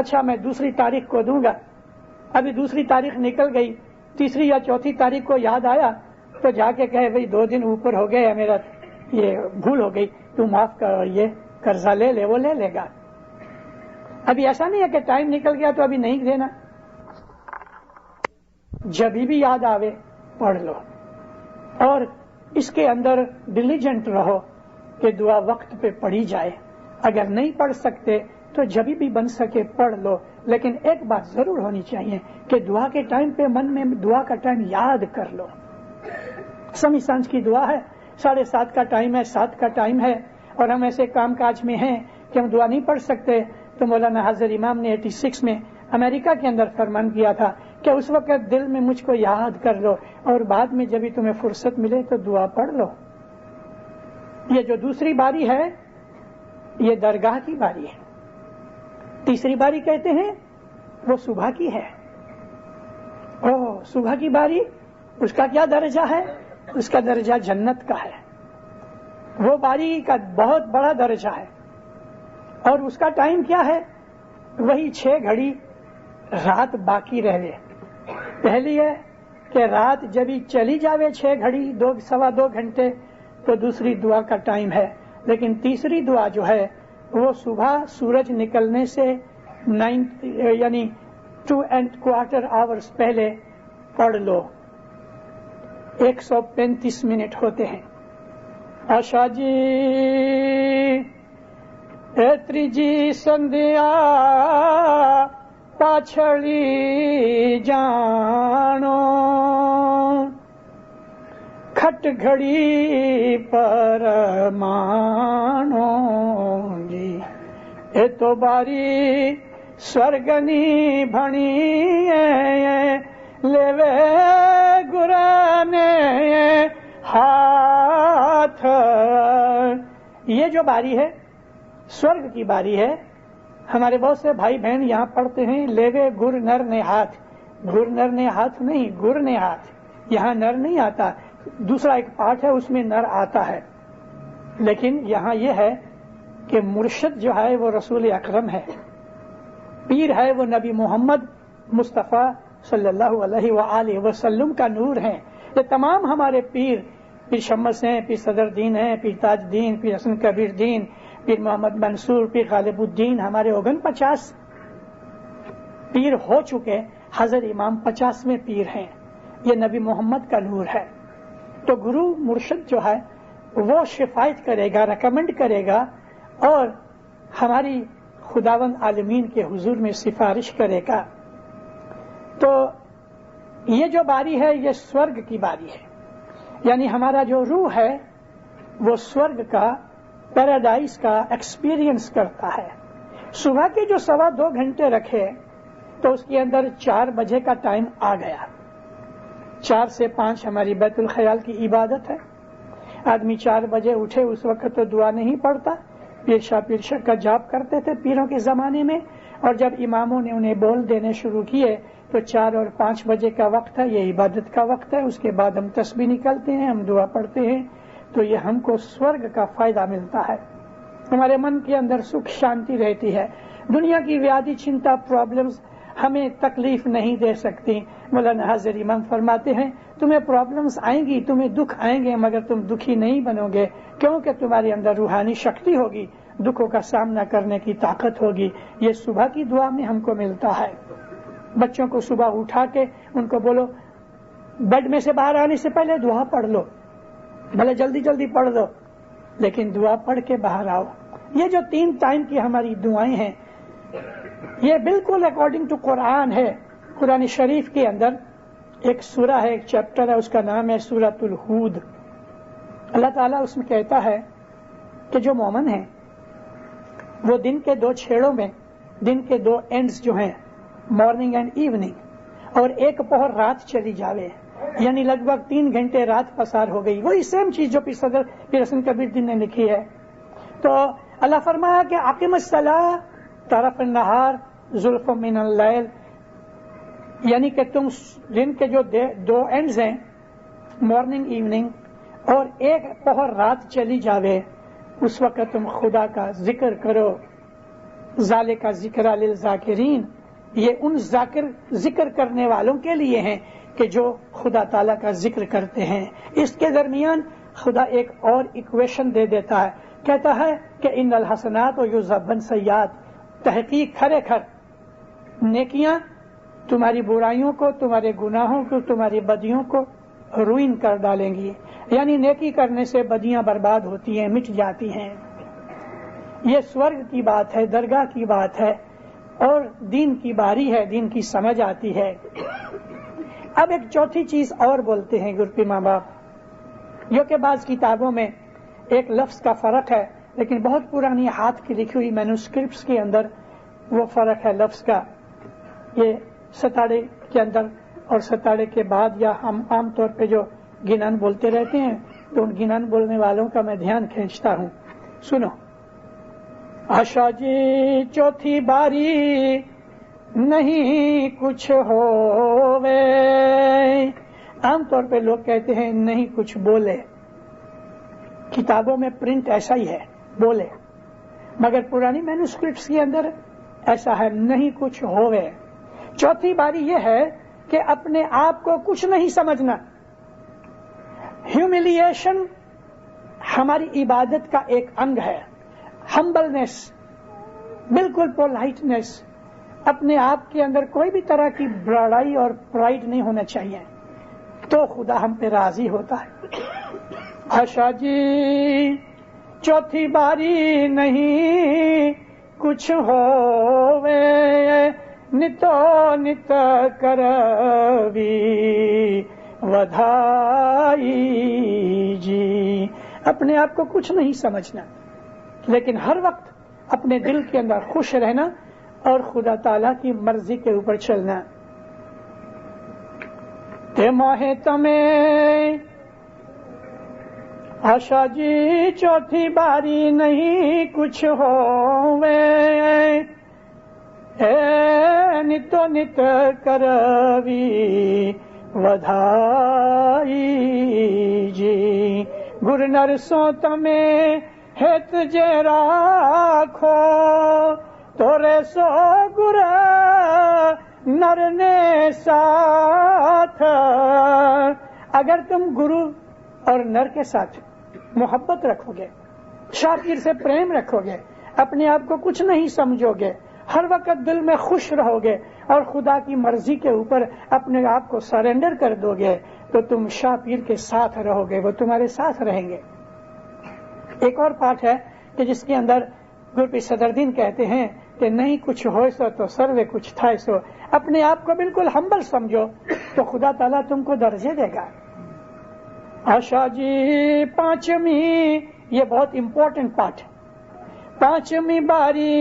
B: اچھا میں دوسری تاریخ کو دوں گا. ابھی دوسری تاریخ نکل گئی, تیسری یا چوتھی تاریخ کو یاد آیا تو جا کے کہے بھائی 2 دن اوپر ہو گئے, میرا یہ بھول ہو گئی, تو معاف کر, یہ قرضہ لے لے. وہ لے لے گا. ابھی ایسا نہیں ہے کہ ٹائم نکل گیا تو ابھی نہیں دینا. جبھی بھی یاد آوے پڑھ لو, اور اس کے اندر ڈیلیجنٹ رہو کہ دعا وقت پہ پڑھی جائے. اگر نہیں پڑھ سکتے تو جبھی بھی بن سکے پڑھ لو, لیکن ایک بات ضرور ہونی چاہیے کہ دعا کے ٹائم پہ من میں دعا کا ٹائم یاد کر لو. سمی سانج کی دعا ہے, 7:30 کا ٹائم ہے, 7 کا ٹائم ہے, اور ہم ایسے کام کاج میں ہیں کہ ہم دعا نہیں پڑھ سکتے. تو مولانا حاضر امام نے 86 میں امریکہ کے اندر فرمان کیا تھا کہ اس وقت دل میں مجھ کو یاد کر لو, اور بعد میں جب تمہیں فرصت ملے تو دعا پڑھ لو. یہ جو دوسری باری ہے یہ درگاہ کی باری ہے. تیسری باری کہتے ہیں وہ صبح کی ہے. صبح کی باری, اس کا کیا درجہ ہے؟ اس کا درجہ جنت کا ہے. وہ باری کا بہت بڑا درجہ ہے, اور اس کا ٹائم کیا ہے؟ وہی 6 گھڑی رات باقی رہے. پہلی ہے کہ رات جب چلی جاوے 6 گھڑی 2-2.25 گھنٹے تو دوسری دعا کا ٹائم ہے. لیکن تیسری دعا جو ہے وہ صبح سورج نکلنے سے 2.25 آورز پہلے پڑھ لو. 135 منٹ ہوتے ہیں. آشا جی ایتری جی سندھیا پاچھڑی جانو کھٹ گھڑی پر مانو جی. اے تو باری سورگنی بھنی لیوے گرانے ہاتھ. یہ جو باری ہے سورگ کی باری ہے. ہمارے بہت سے بھائی بہن یہاں پڑھتے ہیں لیوے گر نر نے ہاتھ. گر نر نے ہاتھ نہیں, گر نے ہاتھ. یہاں نر نہیں آتا, دوسرا ایک پارٹ ہے اس میں نر آتا ہے. لیکن یہاں یہ ہے کہ مرشد جو ہے وہ رسول اکرم ہے, پیر ہے وہ نبی محمد مصطفیٰ صلی اللہ علیہ وآلہ وسلم کا نور ہیں. یہ تمام ہمارے پیر شمس ہیں, پیر صدر دین ہیں, پیر تاج دین, پیر حسن کبیر دین, پیر محمد منصور, پیر غالب الدین, ہمارے 49 پیر ہو چکے. حضرت امام 50ویں پیر ہیں. یہ نبی محمد کا نور ہے. تو گرو مرشد جو ہے وہ شفایت کرے گا, ریکمنڈ کرے گا, اور ہماری خداوند عالمین کے حضور میں سفارش کرے گا. تو یہ جو باری ہے یہ سورگ کی باری ہے. یعنی ہمارا جو روح ہے وہ سورگ کا, پیراڈائز کا ایکسپیرینس کرتا ہے. صبح کے جو 2.25 گھنٹے رکھے تو اس کے اندر 4 بجے کا ٹائم آ گیا. 4 سے 5 ہماری بیت الخیال کی عبادت ہے. آدمی 4 بجے اٹھے, اس وقت تو دعا نہیں پڑھتا. پیر شاہ کا جاب کرتے تھے پیروں کے زمانے میں, اور جب اماموں نے انہیں بول دینے شروع کیے تو 4 اور 5 بجے کا وقت ہے, یہ عبادت کا وقت ہے. اس کے بعد ہم تسبیح نکلتے ہیں, ہم دعا پڑھتے ہیں, تو یہ ہم کو سورگ کا فائدہ ملتا ہے. ہمارے من کے اندر سکھ شانتی رہتی ہے. دنیا کی ویادی چنتا پرابلمز ہمیں تکلیف نہیں دے سکتی. مولانا حاضر امام فرماتے ہیں تمہیں پرابلمز آئیں گی, تمہیں دکھ آئیں گے, مگر تم دکھی نہیں بنو گے, کیونکہ تمہارے اندر روحانی شکتی ہوگی. دکھوں کا سامنا کرنے کی طاقت ہوگی. یہ صبح کی دعا میں ہم کو ملتا ہے. بچوں کو صبح اٹھا کے ان کو بولو بیڈ میں سے باہر آنے سے پہلے دعا پڑھ لو، بھلے جلدی جلدی پڑھ دو لیکن دعا پڑھ کے باہر آؤ. یہ جو 3 ٹائم کی ہماری دعائیں ہیں یہ بالکل اکارڈنگ ٹو قرآن ہے. قرآن شریف کے اندر ایک سورہ ہے، ایک چیپٹر ہے، اس کا نام ہے سورۃ الہود. اللہ تعالیٰ اس میں کہتا ہے کہ جو مومن ہیں وہ دن کے 2 چھیڑوں میں، دن کے 2 اینڈز جو ہیں مارننگ اینڈ ایوننگ، اور ایک پہر رات چلی جاوے، یعنی لگ بھگ 3 گھنٹے رات پسار ہو گئی. وہی سیم چیز جو صدر پیر حسن کبیر دین نے لکھی ہے. تو اللہ فرمایا کہ اقم الصلاۃ طرف النہار زلفا من اللیل، یعنی کہ تم دن کے جو 2 اینڈز ہیں مارننگ ایوننگ اور ایک پہر رات چلی جاوے، اس وقت تم خدا کا ذکر کرو. ذالک ذکر للذاکرین، یہ ان ذکر کرنے والوں کے لیے ہیں کہ جو خدا تعالیٰ کا ذکر کرتے ہیں. اس کے درمیان خدا ایک اور ایکویشن دے دیتا ہے، کہتا ہے کہ ان الحسنات و یذہبن السیئات، تحقیق کھرے کھر نیکیاں تمہاری برائیوں کو، تمہارے گناہوں کو، تمہاری بدیوں کو روئن کر ڈالیں گی. یعنی نیکی کرنے سے بدیاں برباد ہوتی ہیں، مٹ جاتی ہیں. یہ سورگ کی بات ہے، درگاہ کی بات ہے، اور دین کی باری ہے، دین کی سمجھ آتی ہے. اب ایک چوتھی چیز اور بولتے ہیں گروپی ماں باپ، جو کہ بعض کتابوں میں ایک لفظ کا فرق ہے، لیکن بہت پرانی ہاتھ کی لکھی ہوئی مینوسکرپٹس کے اندر وہ فرق ہے لفظ کا. یہ ستاڑے کے اندر اور ستاڑے کے بعد، یا ہم عام طور پہ جو گنن بولتے رہتے ہیں تو ان گنن بولنے والوں کا میں دھیان کھینچتا ہوں. سنو، آشا جی چوتھی باری نہیں کچھ ہووے. عام طور پہ لوگ کہتے ہیں نہیں کچھ بولے، کتابوں میں پرنٹ ایسا ہی ہے بولے، مگر پرانی مینوسکرپٹس کے اندر ایسا ہے نہیں کچھ ہووے. چوتھی باری یہ ہے کہ اپنے آپ کو کچھ نہیں سمجھنا. ہیوملیشن ہماری عبادت کا ایک انگ ہے. ہمبلنس، بالکل پولائٹنس، اپنے آپ کے اندر کوئی بھی طرح کی بڑائی اور پرائڈ نہیں ہونا چاہیے، تو خدا ہم پہ راضی ہوتا ہے. آشا جی چوتھی باری نہیں کچھ ہووے، نتو نت کروی ودھائی جی. اپنے آپ کو کچھ نہیں سمجھنا، لیکن ہر وقت اپنے دل کے اندر خوش رہنا اور خدا تعالیٰ کی مرضی کے اوپر چلنا. تے ماہے تمہیں آشا جی چوتھی باری نہیں کچھ ہووے، اے نتو نت کروی ودھائی جی. گر نرسوں تمہیں ہت جے راکھو، تورے سو گر نر نے ساتھ. اگر تم گرو اور نر کے ساتھ محبت رکھو گے، شاکر سے پریم رکھو گے، اپنے آپ کو کچھ نہیں سمجھو گے، ہر وقت دل میں خوش رہو گے اور خدا کی مرضی کے اوپر اپنے آپ کو سرنڈر کر دو گے، تو تم شاہ پیر کے ساتھ رہو گے، وہ تمہارے ساتھ رہیں گے. ایک اور پارٹ ہے کہ جس کے اندر گروپی صدر دین کہتے ہیں کہ نہیں کچھ ہوئے سو تو سروے کچھ تھا سو. اپنے آپ کو بالکل ہمبل سمجھو تو خدا تعالیٰ تم کو درجے دے گا. آشا جی پانچویں، یہ بہت امپورٹنٹ پارٹ ہے. پانچویں باری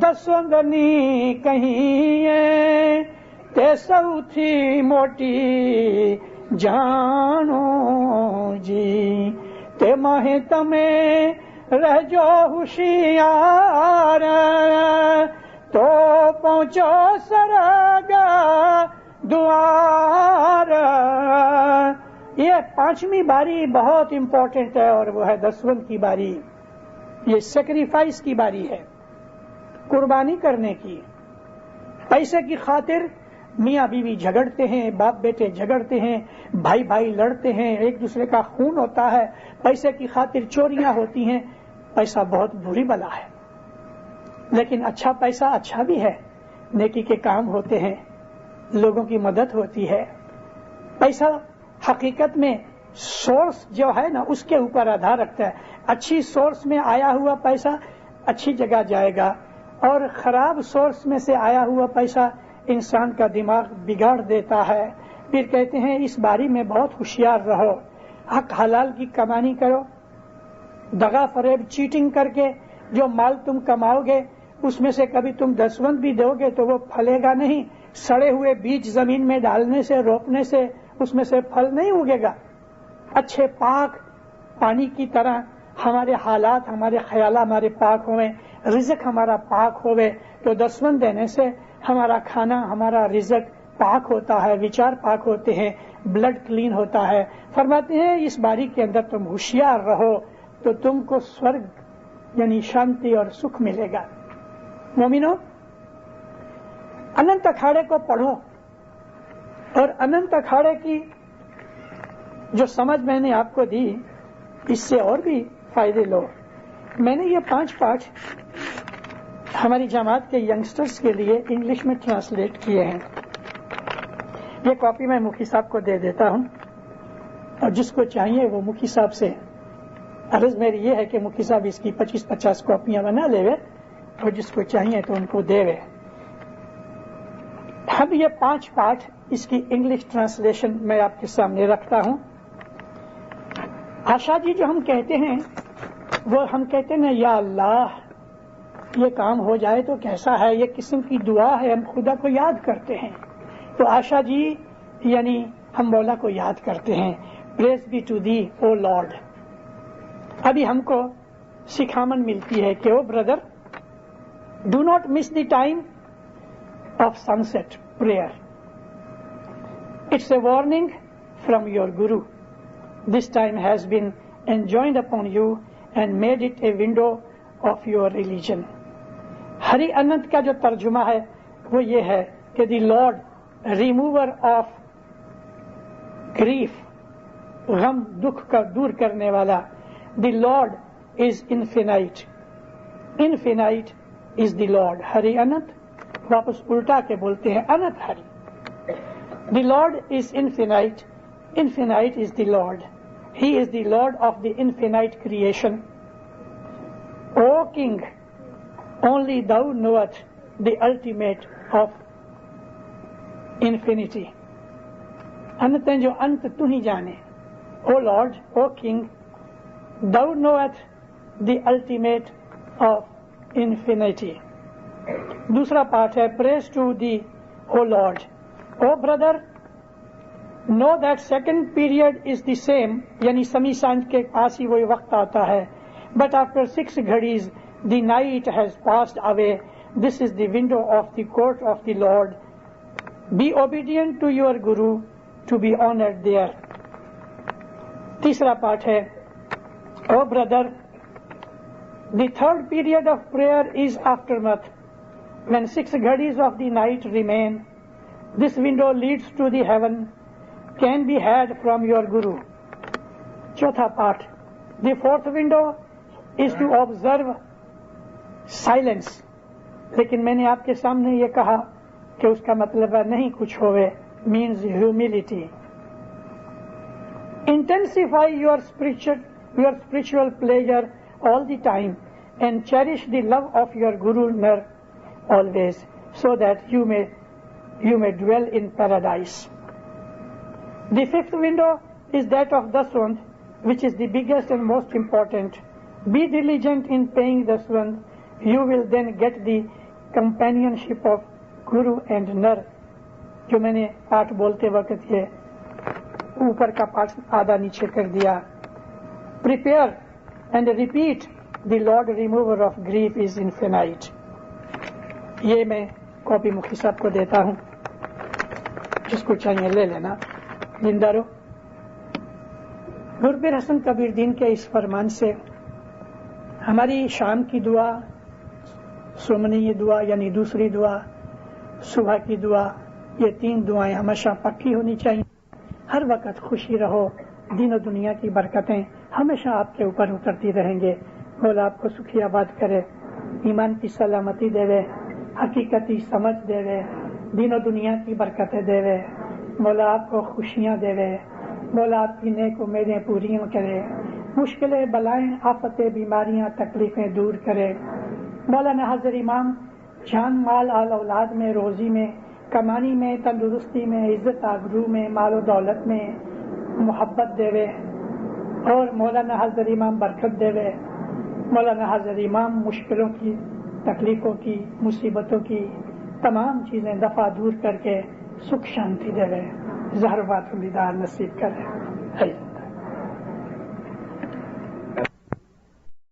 B: دسوندنی کہیں تے سوتھی موٹی جانو جی. تے ماہیں تمہیں رہ جو ہوشیار، تو پہنچو سرگا دوار. یہ پانچویں باری بہت امپورٹنٹ ہے اور وہ ہے دسوند کی باری. یہ سیکریفائس کی باری ہے، قربانی کرنے کی. پیسے کی خاطر میاں بیوی جھگڑتے ہیں، باپ بیٹے جھگڑتے ہیں، بھائی بھائی لڑتے ہیں، ایک دوسرے کا خون ہوتا ہے، پیسے کی خاطر چوریاں ہوتی ہیں. पैसा बहुत बुरी बला है, लेकिन अच्छा पैसा अच्छा भी है, नेकी के काम होते हैं, लोगों की मदद होती है। पैसा हकीकत में सोर्स जो है ना उसके ऊपर आधार रखता है। अच्छी सोर्स में आया हुआ पैसा अच्छी जगह जाएगा और खराब सोर्स में से आया हुआ पैसा इंसान का दिमाग बिगाड़ देता है। फिर कहते हैं इस बारी में बहुत होशियार रहो, हक हलाल की कमानी करो, दगा फरेब चीटिंग करके जो माल तुम कमाओगे उसमें से कभी तुम दसवंत भी दोगे तो वो फलेगा नहीं। सड़े हुए बीज जमीन में डालने से, रोपने से उसमें से फल नहीं उगेगा। अच्छे पाक पानी की तरह हमारे हालात, हमारे ख्याल हमारे पाक होवे, रिज़्क हमारा पाक होवे तो दसवंत देने से हमारा खाना, हमारा रिज़्क पाक होता है, विचार पाक होते हैं, ब्लड क्लीन होता है। फरमाते हैं इस बारी के अंदर तुम होशियार रहो तो तुमको स्वर्ग यानी शांति और सुख मिलेगा। मोमिनो, अनंत अखाड़े को पढ़ो और अनंत अखाड़े की जो समझ मैंने आपको दी इससे और भी फायदे लो। मैंने ये 5 पाठ हमारी जमात के यंगस्टर्स के लिए इंग्लिश में ट्रांसलेट किए हैं। ये कॉपी मैं मुखी साहब को दे देता हूं और जिसको चाहिए वो मुखी साहब से, अर्ज मेरी ये है कि मुखी साहब इसकी 25-50 कॉपियां बना लेवे और जिसको चाहिए तो उनको देवे। हम ये 5 पाठ इसकी इंग्लिश ट्रांसलेशन मैं आपके सामने रखता हूं। आशा जी जो हम कहते हैं वो हम कहते हैं या अल्लाह ये काम हो जाए तो कैसा है, ये किस्म की दुआ है, हम खुदा को याद करते हैं। तो आशा जी यानी हम मौला को याद करते हैं। Praise be to the O lord. अभी हमको सिखामन मिलती है कि O brother, do not miss the time of sunset prayer. It's a warning from your Guru. This time has been enjoined upon you and made it a window of your religion. Hari Anant का जो तर्जुमा है वो ये है कि the Lord, remover of grief, गम दुख का दूर करने वाला, the Lord is infinite. Infinite is the Lord. Hari अनंत वापस उल्टा के बोलते हैं अनंत Hari. The Lord is infinite. Infinite is the Lord. He is the Lord of the infinite creation. O King, only thou knowest the ultimate of infinity. अनंत जो अंत तू ही जाने। O Lord, O King, thou knowest the ultimate of infinity. दूसरा पाठ है praise to the O Lord. O brother, know that second period is the same, यानी समी सांझ के पास ही वही वक्त आता है। बट आफ्टर 6 घड़ीज the night has passed away, this is the window of the court of the lord. Be obedient to your guru to be honoured there. तीसरा पाठ है O brother, the third period of prayer is aftermath, when 6 घड़ीज of the night remain. This window leads to the heaven, can be had from your Guru. चौथा पाठ, the fourth window is to observe silence. लेकिन मैंने आपके सामने ये कहा कि उसका मतलब नहीं कुछ होवे, means humility. Intensify your spiritual pleasure all the time and cherish the love of your Guru Nar always, so that you may dwell in paradise. The 5th window is that of Daswant, which is the biggest and most important. Be diligent in paying Daswant. You will then get the companionship of Guru and Nar. जो मैंने पाठ बोलते वक्त ये ऊपर का पाठ आधा नीचे कर दिया। Prepare and repeat, the Lord remover of grief is infinite. ये मैं कॉपी मुखी साहब को देता हूं, जिसको चाहिए ले लेना। जिंदा रहो। गुरपीर हसन कबीर दीन के इस फरमान से हमारी शाम की दुआ, सुमनी दुआ यानी दूसरी दुआ, सुबह की दुआ, ये 3 दुआएं हमेशा पक्की होनी चाहिए। हर वक्त खुशी रहो, दीन और दुनिया की बरकतें हमेशा आपके ऊपर उतरती रहेंगे। مولا آپ کو سکھی آباد کرے، ایمان کی سلامتی دے، حقیقتی سمجھ دے، دین و دنیا کی برکتیں دے، مولا آپ کو خوشیاں دے، مولا آپ کی نیک امیدیں پوری کرے، مشکلیں بلائیں آفتیں بیماریاں تکلیفیں دور کرے۔ مولانا حاضر امام جان مال آل اولاد میں، روزی میں، کمانی میں، تندرستی میں، عزت آبرو میں، مال و دولت میں محبت دے، اور مولانا حاضر امام برکت دے۔ مولانا حاضر امام مشکلوں کی، تکلیفوں کی، مصیبتوں کی تمام چیزیں دفع دور کر کے سکھ شانتی دے، زہر بات دیدار نصیب کرے۔